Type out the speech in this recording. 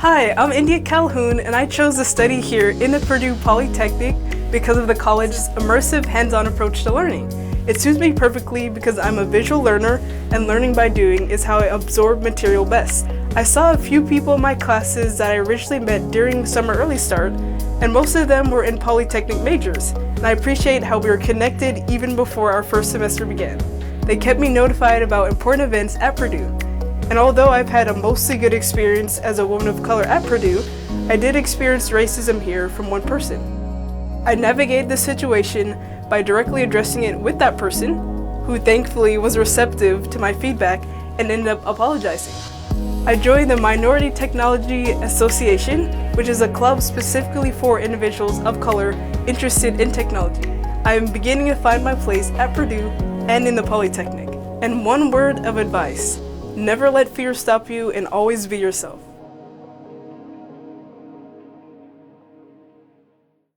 Hi, I'm Indya Calhoun, and I chose to study here in the Purdue Polytechnic because of the college's immersive hands-on approach to learning. It suits me perfectly because I'm a visual learner, and learning by doing is how I absorb material best. I saw a few people in my classes that I originally met during summer early start, and most of them were in Polytechnic majors, and I appreciate how we were connected even before our first semester began. They kept me notified about important events at Purdue. And although I've had a mostly good experience as a woman of color at Purdue, I did experience racism here from one person. I navigated the situation by directly addressing it with that person, who thankfully was receptive to my feedback and ended up apologizing. I joined the Minority Technology Association, which is a club specifically for individuals of color interested in technology. I am beginning to find my place at Purdue and in the Polytechnic. And one word of advice: never let fear stop you and always be yourself.